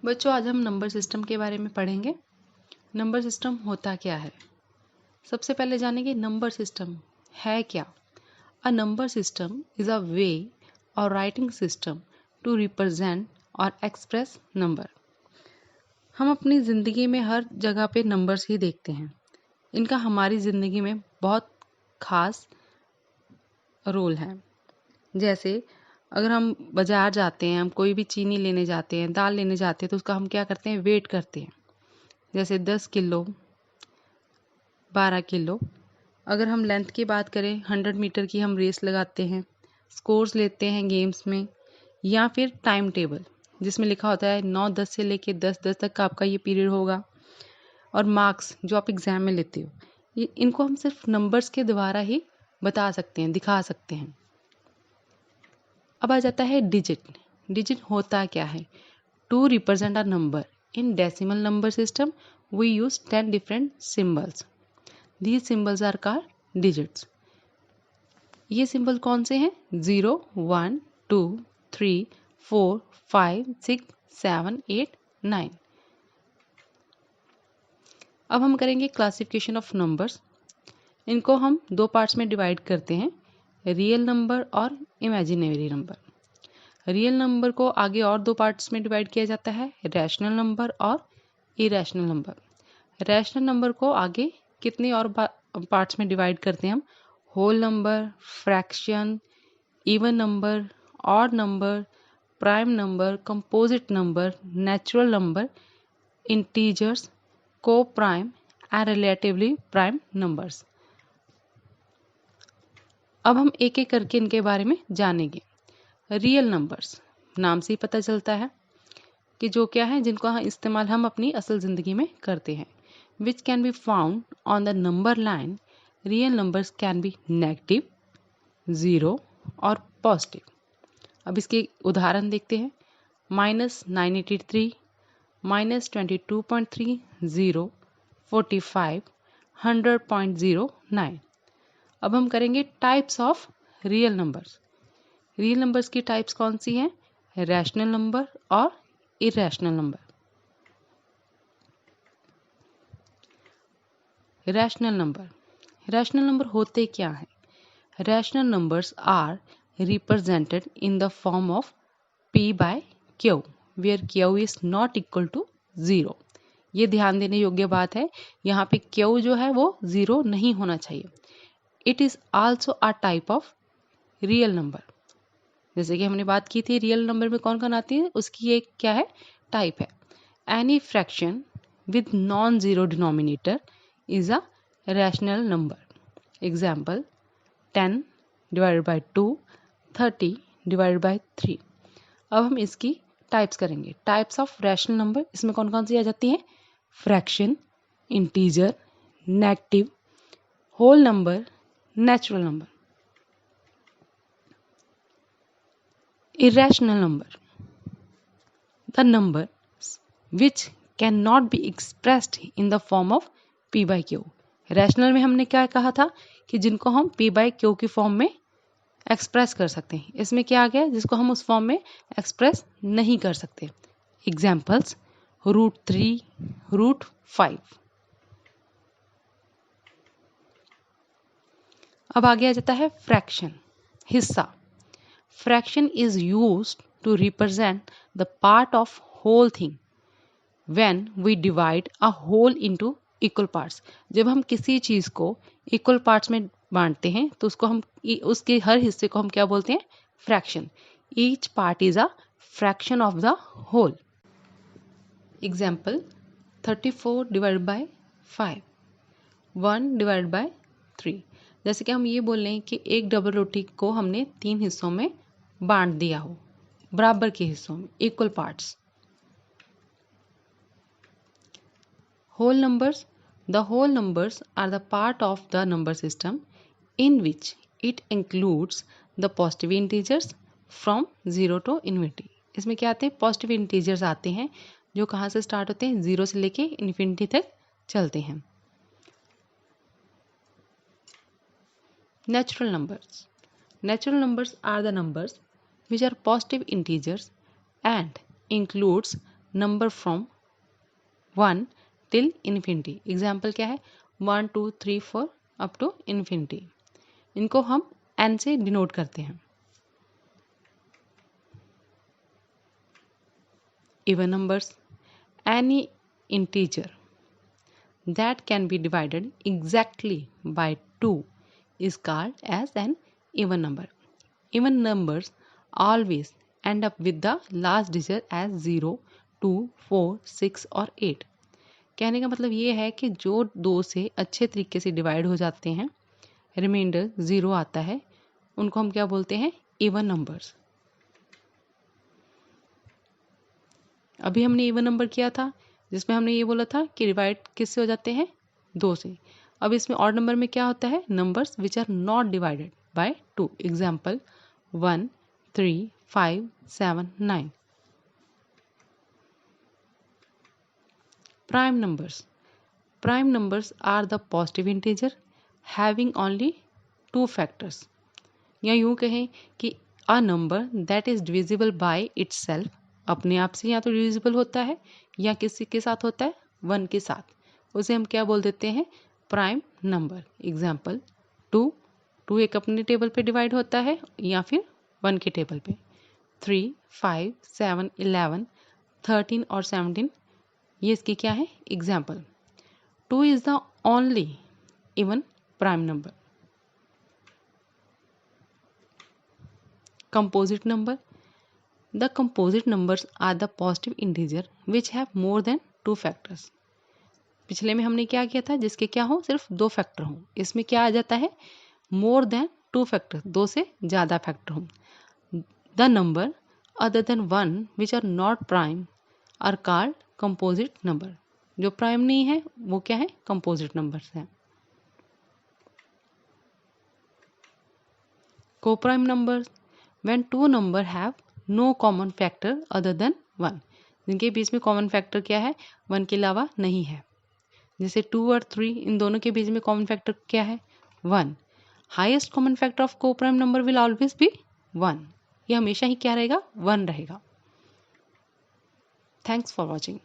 बच्चों, आज हम नंबर सिस्टम के बारे में पढ़ेंगे। नंबर सिस्टम होता क्या है? सबसे पहले जानेंगे नंबर सिस्टम है क्या। A number system is a way और राइटिंग सिस्टम टू रिप्रेजेंट और एक्सप्रेस नंबर। हम अपनी ज़िंदगी में हर जगह पे नंबर्स ही देखते हैं। इनका हमारी ज़िंदगी में बहुत खास रोल है। जैसे अगर हम बाज़ार जाते हैं, हम कोई भी चीनी लेने जाते हैं, दाल लेने जाते हैं, तो उसका हम क्या करते हैं, वेट करते हैं। जैसे 10 किलो, 12 किलो। अगर हम लेंथ की बात करें, 100 मीटर की हम रेस लगाते हैं, स्कोर्स लेते हैं गेम्स में, या फिर टाइम टेबल जिसमें लिखा होता है 9-10 से लेके 10-10 तक का आपका ये पीरियड होगा, और मार्क्स जो आप एग्ज़ाम में लेते हो। ये इनको हम सिर्फ नंबर्स के द्वारा ही बता सकते हैं, दिखा सकते हैं। अब आ जाता है डिजिट। डिजिट होता क्या है? To represent a number in decimal number system we use 10 different symbols. These symbols are called digits. ये सिंबल कौन से हैं? 0, 1, 2, 3, 4, 5, 6, 7, 8, 9। अब हम करेंगे क्लासिफिकेशन ऑफ नंबर्स। इनको हम दो पार्ट्स में डिवाइड करते हैं, रियल नंबर और इमेजिनरी नंबर। रियल नंबर को आगे और दो पार्ट्स में डिवाइड किया जाता है, रैशनल नंबर और इरेशनल नंबर। रैशनल नंबर को आगे कितने और पार्ट्स में डिवाइड करते हैं हम? Whole number, fraction, even number, odd number, prime number, composite number, natural number, integers, coprime and relatively prime numbers. अब हम एक एक करके इनके बारे में जानेंगे। रियल नंबर्स, नाम से ही पता चलता है कि जो क्या है, जिनको इस्तेमाल हम अपनी असल ज़िंदगी में करते हैं। Which can be found on the number line. Real numbers can be negative, zero और पॉजिटिव। अब इसके उदाहरण देखते हैं। -983, -22.3, 0, 45, 100.09। अब हम करेंगे types of real numbers. Real numbers की टाइप्स कौन सी हैं? रैशनल नंबर और irrational number. Rational number. Rational number होते क्या हैं? Rational numbers are represented in the form of p by q, where q is not equal to 0। ये ध्यान देने योग्य बात है, यहाँ पे q जो है वो 0 नहीं होना चाहिए। It is also a type of real number. जैसे कि हमने बात की थी रियल नंबर में कौन कौन आती है, उसकी एक क्या है, टाइप है। Any fraction with non zero denominator is a rational number. Example 10 divided by 2, 30 divided by 3। अब हम इसकी टाइप्स करेंगे। टाइप्स ऑफ रैशनल नंबर, इसमें कौन कौन सी आ जाती हैं? Fraction, integer, negative, whole number, natural number. irrational number, the number which cannot be expressed in the form of p by q। Rational में हमने क्या कहा था कि जिनको हम p by q की फॉर्म में एक्सप्रेस कर सकते हैं। इसमें क्या आ गया, जिसको हम उस फॉर्म में एक्सप्रेस नहीं कर सकते। एग्जाम्पल्स √3, √5। अब आगे आ जाता है फ्रैक्शन, हिस्सा। Fraction is used to represent the part of whole thing when we divide a whole into equal parts। जब हम किसी चीज़ को equal parts में बांटते हैं तो उसको हम उसके हर हिस्से को हम क्या बोलते हैं? Fraction. Each part is a fraction of the whole। Example 34 divided by 5, 1 divided by 3। जैसे कि हम ये बोल रहे हैं कि एक डबल रोटी को हमने 3 हिस्सों में बांट दिया हो, बराबर के हिस्सों में, equal parts. Whole numbers, the whole numbers are the part of the number system in which it includes the positive integers from 0 to infinity. इसमें क्या आते हैं? पॉजिटिव इंटीजर्स आते हैं जो कहाँ से स्टार्ट होते हैं? 0 से लेके इन्फिनिटी तक चलते हैं। Natural numbers. Natural numbers are the numbers which are positive integers and includes number from 1 till infinity. Example क्या है? 1 2 3 4 अप टू इन्फिनिटी। इनको हम n से डिनोट करते हैं। Even numbers, any integer that can be divided exactly by 2 is called as an even number. Even numbers always end up with the last digit as 0, 2, 4, 6 और 8। कहने का मतलब ये है कि जो 2 से अच्छे तरीके से डिवाइड हो जाते हैं, रिमाइंडर 0 आता है, उनको हम क्या बोलते हैं? Even numbers. अभी हमने इवन नंबर किया था जिसमें हमने ये बोला था कि डिवाइड किससे हो जाते हैं? 2 से। अब इसमें ऑड नंबर में क्या होता है? Numbers which are not divided by 2। Example 1 3 5 7 9। Prime numbers, prime numbers are the positive integer having only 2 factors. या यूं कहें कि a number that is divisible by itself, अपने आप से या तो डिविजिबल होता है या किसी के साथ होता है? 1 के साथ। उसे हम क्या बोल देते हैं? Prime number. एग्जाम्पल 2, 2 एक अपने टेबल पे डिवाइड होता है या फिर 1 के टेबल पे। 3 5 7 11 13 और 17 ये इसकी क्या है? Example. 2 is the only even prime number. Composite number. The composite numbers are the positive integer which have more than 2 factors. पिछले में हमने क्या किया था? जिसके क्या हो? सिर्फ 2 फैक्टर हों। इसमें क्या आ जाता है? मोर देन 2 फैक्टर, 2 से ज़्यादा फैक्टर हों। The number other than 1 which are not prime are called composite number. जो प्राइम नहीं है वो क्या है? कंपोजिट नंबर्स हैं। Coprime numbers, when two number have no common factor other than 1, जिनके बीच में कॉमन फैक्टर क्या है? 1 के अलावा नहीं है। जैसे 2 और 3, इन दोनों के बीच में कॉमन फैक्टर क्या है? 1। Highest common factor of coprime number will always be 1। ये हमेशा ही क्या रहेगा? 1 रहेगा। Thanks for watching.